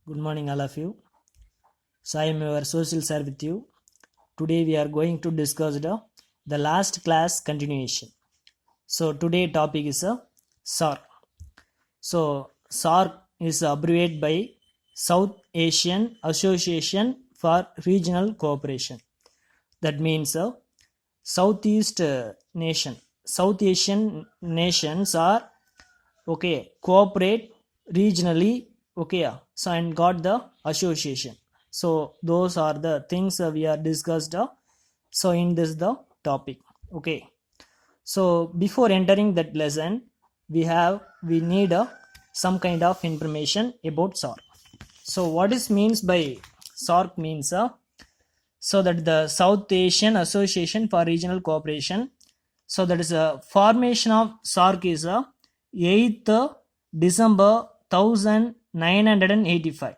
Good morning, all of you. So I am your social sir with you. Today we are going to discuss the last class continuation. So today topic is SARC. So SARC is abbreviated by South Asian Association for Regional Cooperation. That means Southeast nation. South Asian nations are cooperate regionally, so and got the association. So those are the things we are discussed so in this the topic. Okay, so before entering that lesson, we need some kind of information about SARC. So what is means by SARC means so that the South Asian Association for Regional Cooperation. So that is a formation of SARC is 8th December 1985.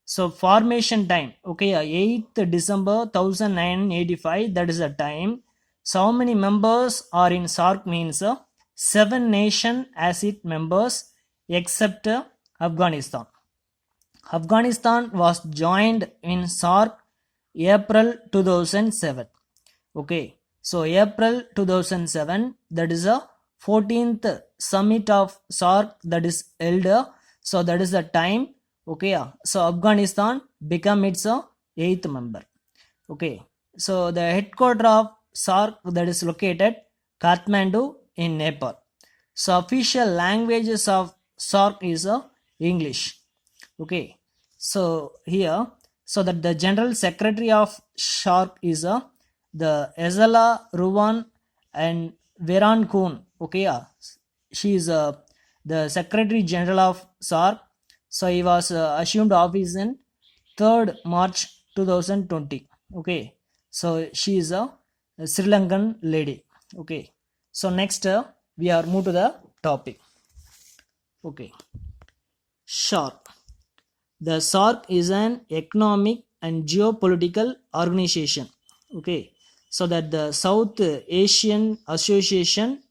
So formation time, 8th December 1985, that is the time. So how many members are in SARC means 7 nations as its members except Afghanistan. Afghanistan was joined in SARC April 2007. Okay, so April 2007, that is a 14th summit of SARC that is held. So that is the time. So Afghanistan become its 8th member. Okay, so the headquarters of SARC that is located Kathmandu in Nepal. So official languages of SARC is English. Okay, so here, so that the general secretary of SARC is the Ezala Ruwan and Veran Kun. She is the Secretary General of SARC. So he was assumed office in 3rd March 2020. Okay, so she is a Sri Lankan lady. Okay, so next we are move to the topic. Okay, SARC. The SARC is an economic and geopolitical organization. Okay, so that the South Asian Association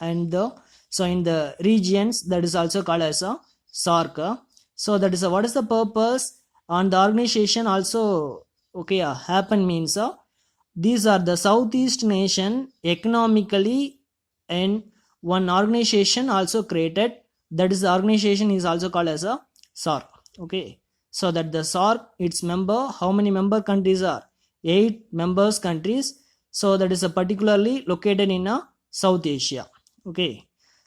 and so in the regions, that is also called as a SARC. So that is what is the purpose on the organization also happen means these are the Southeast nation economically, and one organization also created, that is the organization is also called as a SARC. Okay, so that the SARC, its member, how many member countries are 8 members countries. So that is particularly located in South Asia. Okay,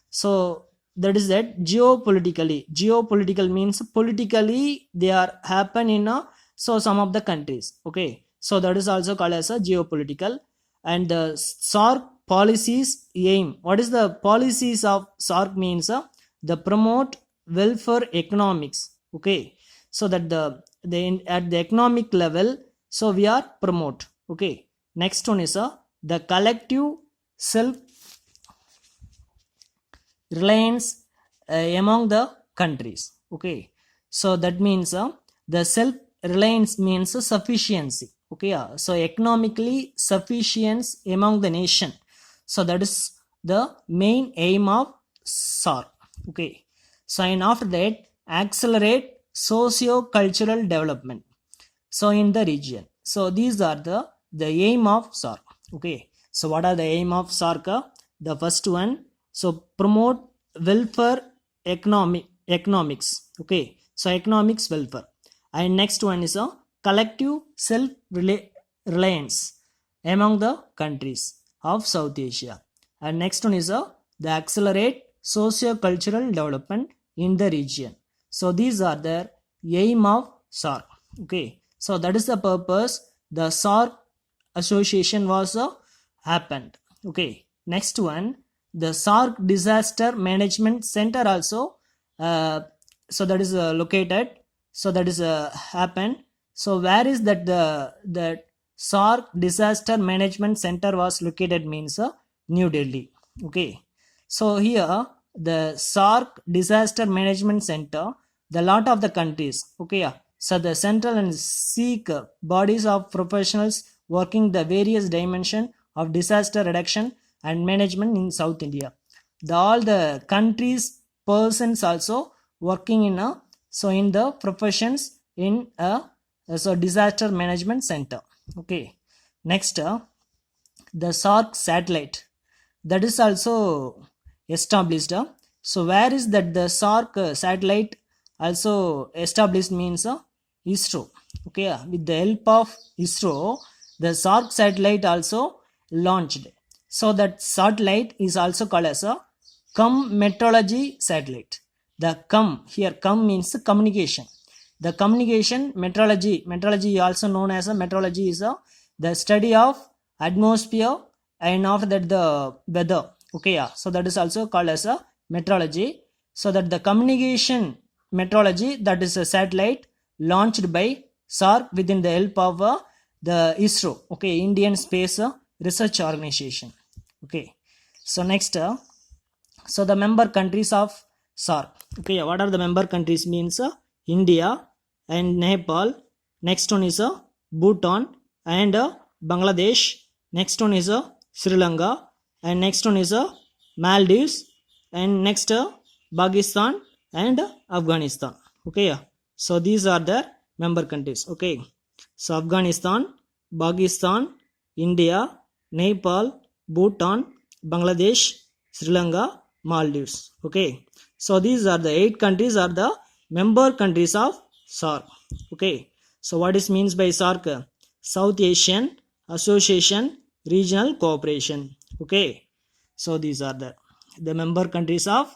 so that is that geopolitical means politically they are happen in so some of the countries. Okay, so that is also called as a geopolitical. And the SARC policies aim, what is the policies of SARC means the promote welfare economics. Okay, so that the at the economic level, so we are promote. Okay, next one is the collective self reliance among the countries. Okay, so that means the self reliance means sufficiency. So economically sufficiency among the nation. So that is the main aim of SARC. Okay, so and after that, accelerate socio-cultural development so in the region. So these are the aim of SARC. Okay, so what are the aim of SARC? The first one, so promote welfare economics. Okay, so economics welfare. And next one is a collective self reliance among the countries of South Asia. And next one is the accelerate socio-cultural development in the region. So these are the aim of SARC. Okay, so that is the purpose the SARC association was happened. Okay, next one, the SARC disaster management center also so that is located, so that is happened. So where is that the SARC disaster management center was located means New Delhi. Okay, so here the SARC disaster management center, the lot of the countries. So the central and Sikh bodies of professionals working the various dimension of disaster reduction and management in South India. All the countries persons also working in a So in the professions in a so disaster management center. Okay. Next, the SARC satellite that is also established. So where is that the SARC satellite also established means ISRO. Okay, with the help of ISRO, the SARC satellite also launched. So that satellite is also called as a CUM metrology satellite. The CUM here, CUM means communication. The communication metrology also known as a metrology is the study of atmosphere and after that the weather. Okay, yeah, so that is also called as a metrology. So that the communication metrology, that is a satellite launched by SARC within the help of the ISRO. Okay, Indian Space Research Organization. Okay, so next, so the member countries of SARC. Okay, what are the member countries means India and Nepal. Next one is Bhutan and Bangladesh. Next one is Sri Lanka, and next one is Maldives, and next Pakistan and Afghanistan. Okay, so these are the member countries. Okay, so Afghanistan, Pakistan, India, Nepal, Bhutan, Bangladesh, Sri Lanka, Maldives. Okay, so these are the 8 countries are the member countries of SARC. Okay, so what is means by SARC? South Asian Association Regional Cooperation. Okay, so these are the member countries of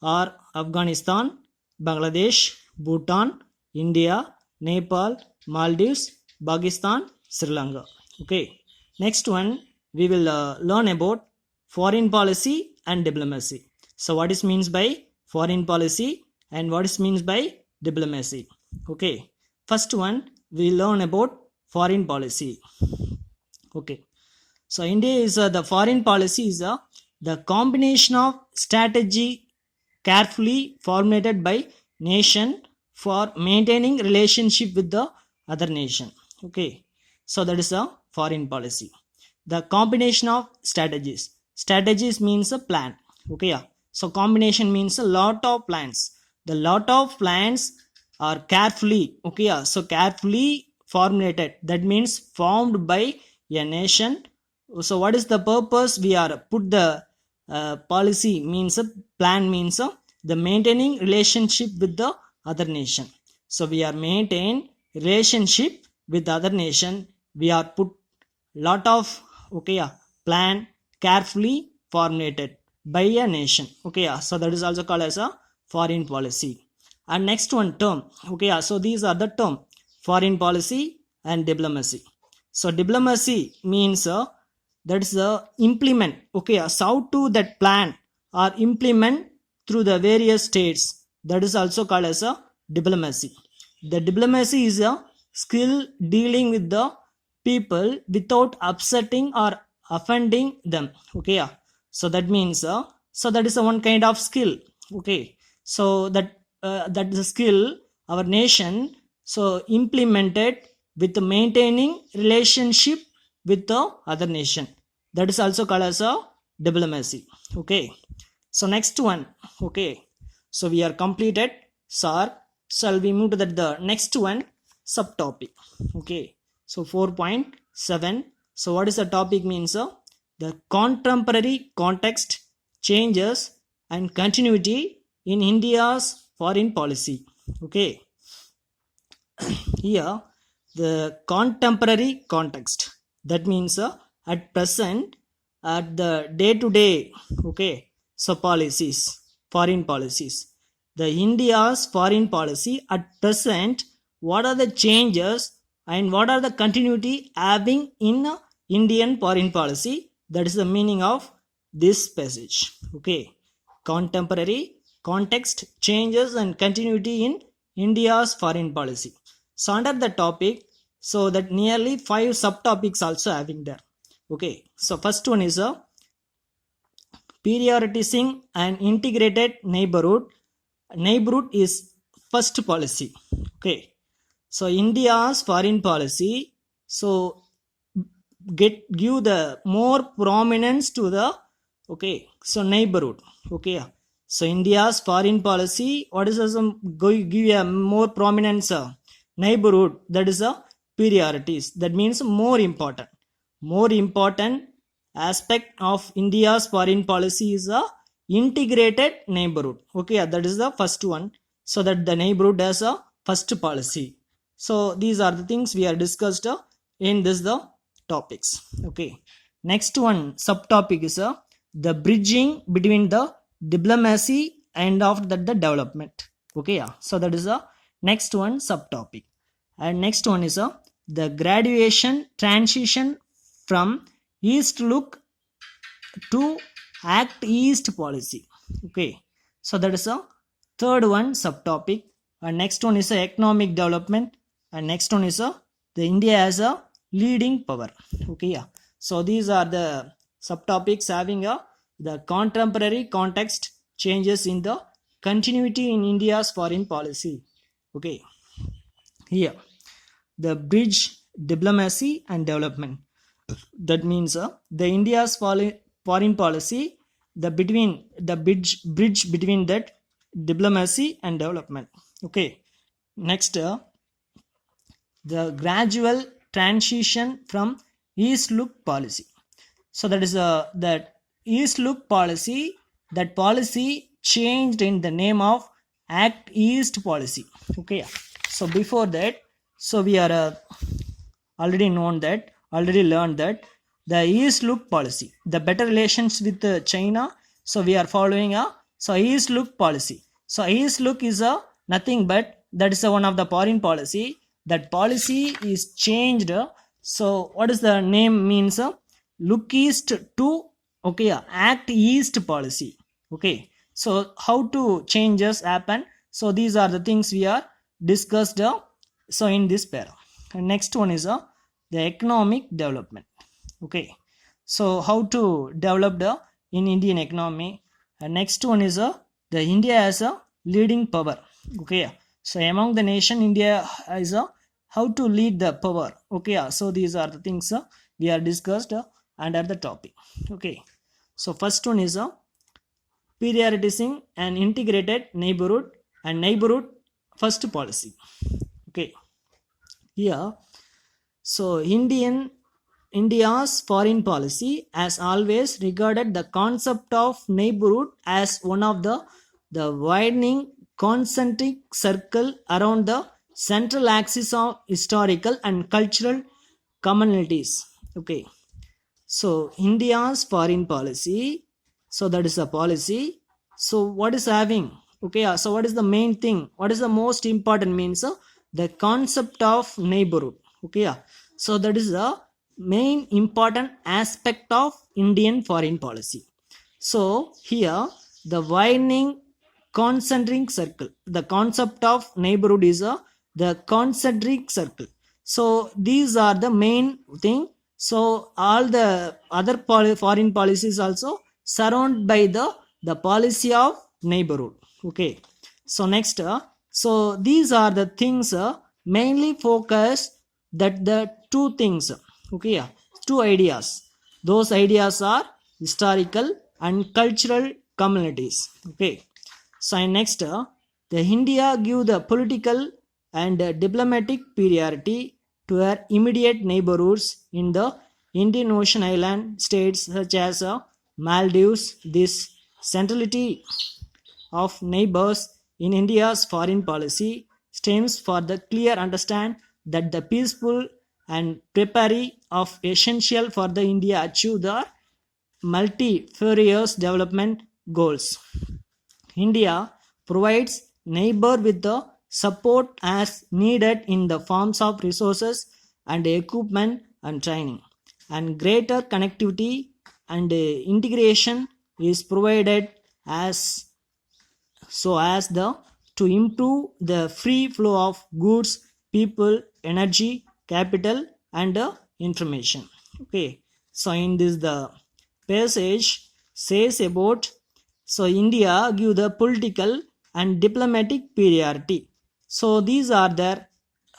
are Afghanistan, Bangladesh, Bhutan, India, Nepal, Maldives, Pakistan, Sri Lanka. Okay, next one we will learn about foreign policy and diplomacy. So what is means by foreign policy and what is means by diplomacy? Okay, first one we learn about foreign policy. Okay, so India is the foreign policy is the combination of strategy carefully formulated by nation for maintaining relationship with the other nation. Okay, so that is a foreign policy. The combination of strategies means a plan. Okay, yeah, so combination means a lot of plans. The lot of plans are carefully, okay, yeah, so carefully formulated, that means formed by a nation. So what is the purpose? We are put the policy means a plan means the maintaining relationship with the other nation. So we are maintain relationship with the other nation. We are put lot of, okay, yeah, plan carefully formulated by a nation. Okay, yeah, so that is also called as a foreign policy. And next one term. Okay, yeah, so these are the term foreign policy and diplomacy. So diplomacy means that is implement. Okay, so how to that plan or implement through the various states, that is also called as a diplomacy. The diplomacy is a skill dealing with the people without upsetting or offending them. Okay, yeah, so that means so that is a one kind of skill. Okay, so that is a skill our nation so implemented with maintaining relationship with the other nation, that is also called as a diplomacy. Okay, so next one. Okay, so we are completed SARC. Shall we move to the next one subtopic? Okay, so 4.7. so what is the topic means the contemporary context, changes and continuity in India's foreign policy. Okay, here the contemporary context, that means at present, at the day to day. Okay, so policies, foreign policies, the India's foreign policy at present, what are the changes and what are the continuity having in Indian foreign policy, that is the meaning of this passage. Okay, contemporary context, changes and continuity in India's foreign policy. So under the topic, so that nearly 5 subtopics also having there. Okay, so first one is a prioritizing an integrated neighborhood. Neighborhood is first policy. Okay, so India's foreign policy so give the more prominence to the, okay, so neighborhood. Okay, So India's foreign policy, what is also give a more prominence neighborhood, that is a priorities, that means more important aspect of India's foreign policy is a integrated neighborhood. Okay, that is the first one. So that the neighborhood has a first policy. So these are the things we are discussed in this the topics. Okay, next one subtopic is the bridging between the diplomacy and after that the development. Okay, yeah, so that is the next one subtopic. And next one is the graduation transition from east look to act east policy. Okay, so that is a third one subtopic. And next one is economic development. And next one is the India as a leading power. Okay, yeah, so these are the subtopics having the contemporary context changes in the continuity in India's foreign policy. Okay, here the bridge diplomacy and development, that means the India's foreign policy, the bridge between that diplomacy and development. Okay, next the gradual transition from east look policy. So that is that east look policy, that policy changed in the name of act east policy. Okay, so before that, so we are already learned that the east look policy, the better relations with China, so we are following a so east look policy. So east look is a nothing but that is one of the foreign policy. That policy is changed. So what is the name means look east to, okay, act east policy. Okay, so how to changes happen, so these are the things we are discussed so in this para. And next one is the economic development. Okay, so how to develop the in Indian economy. And next one is the India as a leading power. Okay, so among the nation India is a how to lead the power. Okay, so these are the things we are discussed under the topic. Okay, so first one is prioritizing an integrated neighborhood and neighborhood first policy. Okay, here so India's foreign policy has always regarded the concept of neighborhood as one of the widening concentric circle around the central axis of historical and cultural commonalities. Okay, so India's foreign policy, so that is a policy. So what is having, okay, so what is the main thing, what is the most important means the concept of neighborhood. Okay, so that is the main important aspect of Indian foreign policy. So here the widening concentric circle, the concept of neighborhood is the concentric circle. So these are the main thing. So all the other foreign policies also surrounded by the policy of neighborhood. Okay, so next so these are the things mainly focus that the two things. Okay, two ideas, those ideas are historical and cultural communities. Okay, so next the India give the political and diplomatic priority to her immediate neighborhoods in the Indian Ocean island states such as Maldives. This centrality of neighbors in India's foreign policy stems for the clear understand that the peaceful and preparing of essential for the India achieve the multifarious development goals. India provides neighbor with the support as needed in the forms of resources and equipment and training, and greater connectivity and integration is provided as so as the to improve the free flow of goods, people, energy, capital and information. Okay, so in this the passage says about so India give the political and diplomatic priority. So these are there,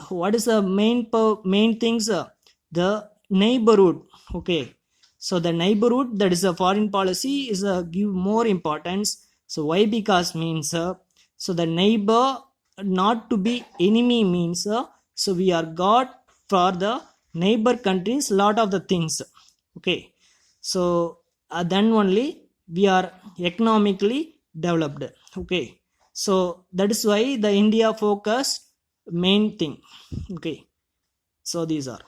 what is the main things the neighborhood. Okay, so the neighborhood, that is a foreign policy, is give more importance. So why? Because means so the neighbor not to be enemy means so we are God for the neighbor countries lot of the things. Okay, so then only we are economically developed. Okay, so that is why the India focus main thing. Okay, so these are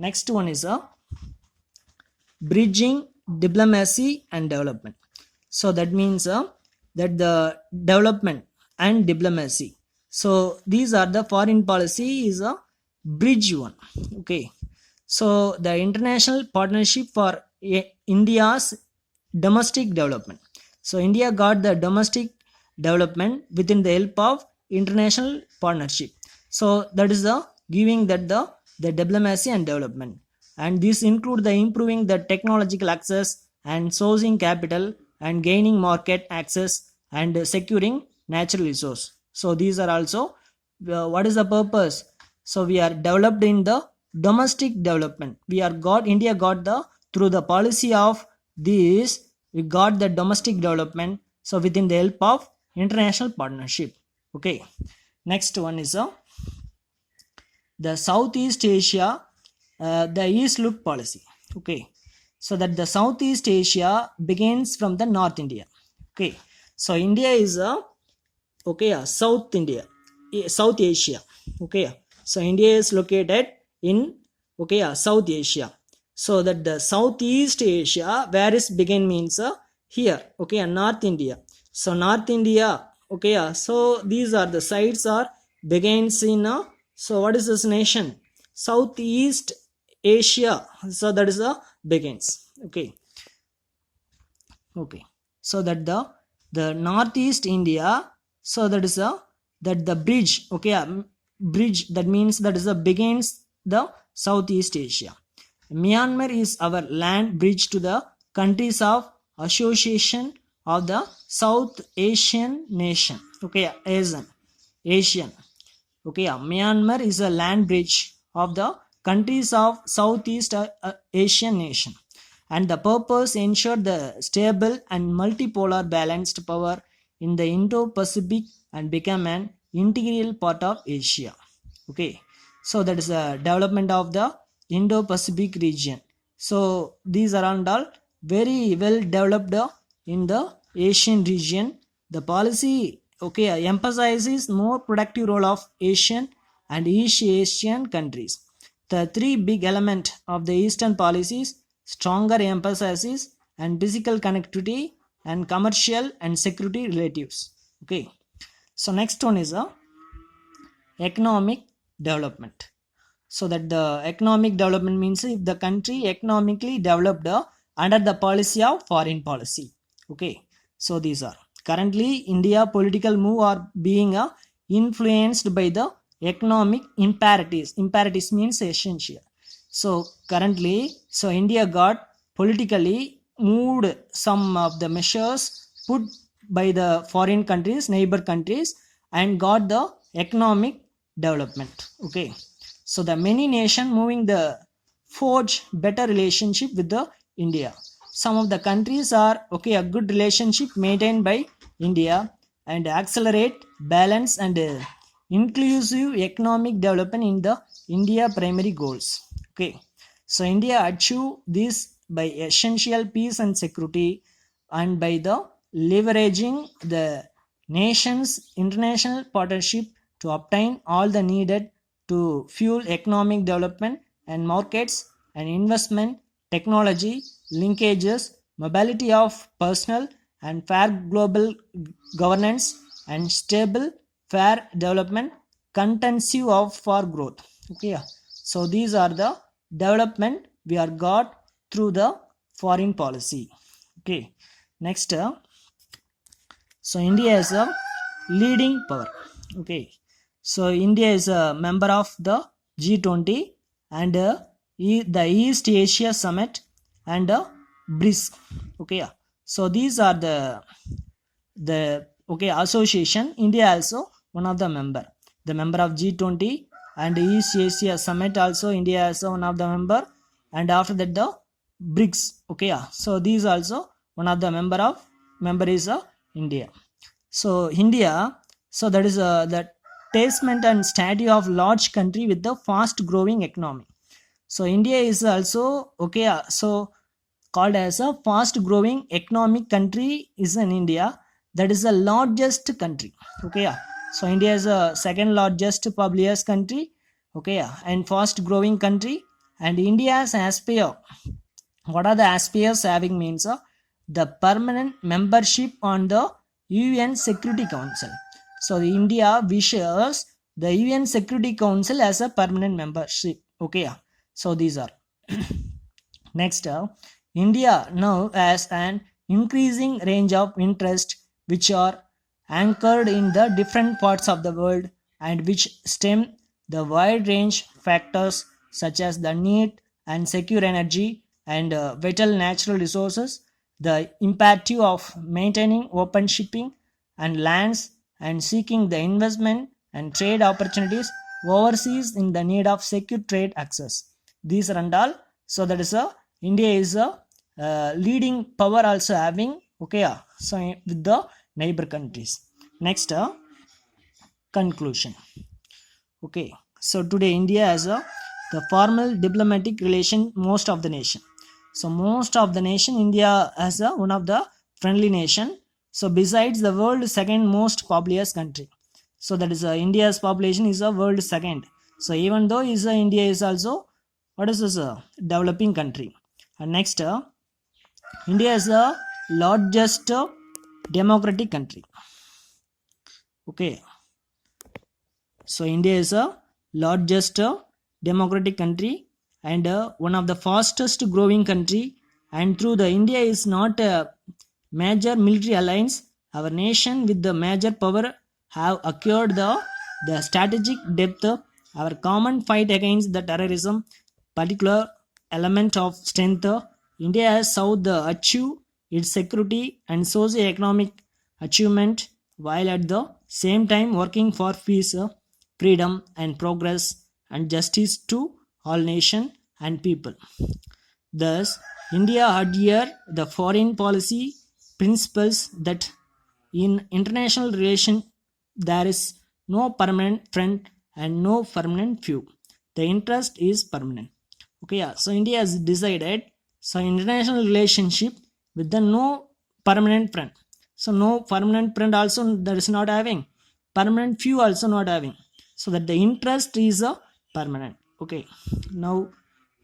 next one is bridging diplomacy and development. So that means that the development and diplomacy, so these are the foreign policy is a bridge one. Okay, so the international partnership for India's domestic development. So India got the domestic development within the help of international partnership. So that is the giving that the diplomacy and development, and this include the improving the technological access and sourcing capital and gaining market access and securing natural resource. So these are also what is the purpose. So we are developed in the domestic development. We are got India got the through the policy of this we got the domestic development, so within the help of international partnership. Okay, next one is the Southeast Asia, the East look policy. Okay, so that the Southeast Asia begins from the North India. Okay, so India is a okay South India, South Asia. Okay, so India is located in okay South Asia. So that the Southeast Asia where is begin means here okay North India. So North India okay so these are the sites are begins in so what is this nation? Southeast Asia. So that is the begins. Okay, okay, so that the Northeast India, so that is a that the bridge okay bridge, that means that is the begins the Southeast Asia. Myanmar is our land bridge to the countries of association of the South Asian nation. Okay, Asian. Okay, Myanmar is a land bridge of the countries of Southeast Asian nation, and the purpose ensure the stable and multipolar balanced power in the Indo-Pacific and become an integral part of Asia. Okay, so that is the development of the Indo-Pacific region. So these are all very well developed in the Asian region. The policy okay emphasizes more productive role of Asian and East Asian countries. The three big element of the Eastern policies: stronger emphasis and physical connectivity and commercial and security relatives. Okay, so next one is economic development. So that the economic development means if the country economically developed under the policy of foreign policy. Okay, so these are currently India political move are being influenced by the economic imperatives. Imperatives means essential. So currently so India got politically moved some of the measures put by the foreign countries, neighbor countries, and got the economic development. Okay, so the many nation moving the forge better relationship with the India. Some of the countries are okay a good relationship maintained by India and accelerate balance and inclusive economic development in the India primary goals. Okay, so India achieve this by essential peace and security and by the leveraging the nation's international partnership to obtain all the needed to fuel economic development and markets and investment, technology, linkages, mobility of personnel, and fair global governance and stable fair development contensive of for growth. Okay, so these are the development we are got through the foreign policy. Okay, next so India is a leading power. Okay, so India is a member of the G20 and the East Asia Summit and BRICS. Okay, so these are the okay association. India also one of the member of G20 and East Asia Summit also India also one of the member, and after that the BRICS. Okay, so these also one of the member is India. So India, so that is the testament and study of large country with the fast growing economy. So India is also okay. So called as a fast growing economic country is in India. That is the largest country. Okay, yeah. So India is the second largest populous country. Okay, yeah, and fast growing country. And India's aspire, what are the aspires having means the permanent membership on the UN Security Council. So India wishes the UN Security Council as a permanent membership. Okay, yeah. So these are next. India now has an increasing range of interest which are anchored in the different parts of the world and which stem the wide range factors such as the need and secure energy and vital natural resources, the imperative of maintaining open shipping and lands and seeking the investment and trade opportunities overseas in the need of secure trade access. These are and all. So that is a India is a leading power also having. Okay, so with the neighbor countries. Next, conclusion. Okay, so today India has a the formal diplomatic relation most of the nation. So most of the nation India has a one of the friendly nation. So besides the world second most populous country. So that is India's population is a world second. So even though is India is also what is this developing country. And next, India is the largest democratic country. Okay, so India is a largest democratic country and one of the fastest growing country. And through the India is not a major military alliance, our nation with the major power have acquired the strategic depth. Our common fight against the terrorism particular element of strength. India has sought the achieve its security and socio-economic achievement while at the same time working for peace, freedom and progress and justice to all nations and people. Thus, India adhere the foreign policy principles that in international relation there is no permanent friend and no permanent foe. The interest is permanent. Okay, yeah. So India has decided so international relationship with the no permanent friend. So no permanent friend also there is not having, permanent few also not having. So that the interest is a permanent. Okay, now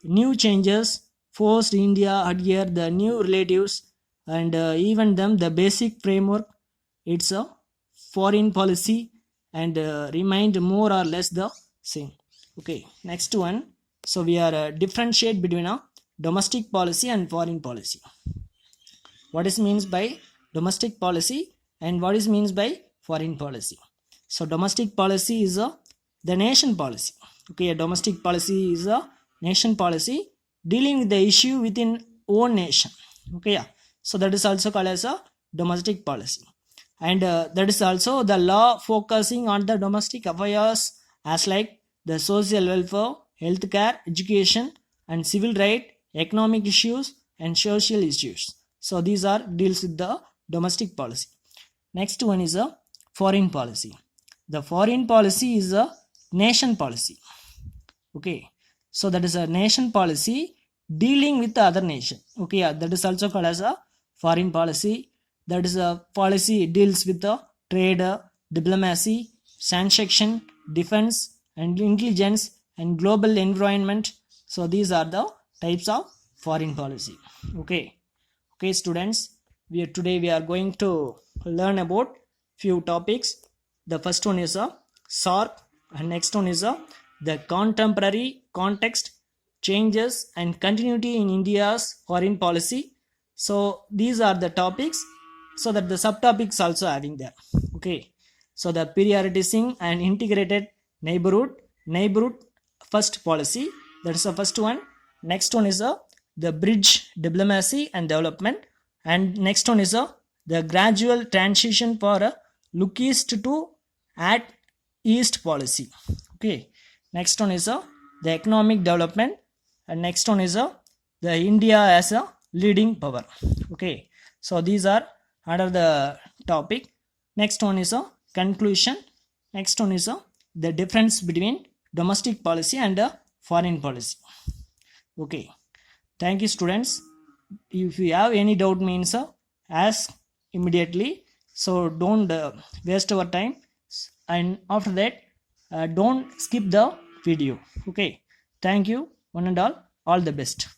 new changes forced India adhere the new relatives and even them the basic framework. It's a foreign policy and remained more or less the same. Okay, next one. So we are differentiate between a domestic policy and foreign policy. What is means by domestic policy and what is means by foreign policy. So domestic policy is the nation policy. Okay, a domestic policy is a nation policy dealing with the issue within own nation. Okay, yeah. So that is also called as a domestic policy. And that is also the law focusing on the domestic affairs as like the social welfare, healthcare, education and civil right, economic issues and social issues. So these are deals with the domestic policy. Next one is a foreign policy. The foreign policy is a nation policy. Okay, so that is a nation policy dealing with the other nation. Okay, yeah, that is also called as a foreign policy. That is a policy deals with the trade, diplomacy, sanction, defense and intelligence and global environment. So these are the types of foreign policy. Okay, okay students, today we are going to learn about few topics. The first one is a SAARC and next one is a the contemporary context, changes and continuity in India's foreign policy. So these are the topics, so that the subtopics also having there. Okay, so the prioritizing and integrated neighborhood first policy, that is the first one. Next one is the bridge diplomacy and development, and next one is the gradual transition for look east to act east policy. Okay, next one is the economic development, and next one is the India as a leading power. Okay, so these are under the topic. Next one is a conclusion. Next one is the difference between domestic policy and foreign policy. Okay, thank you students. If you have any doubt means ask immediately, so don't waste our time, and after that don't skip the video. Okay, thank you one and all the best.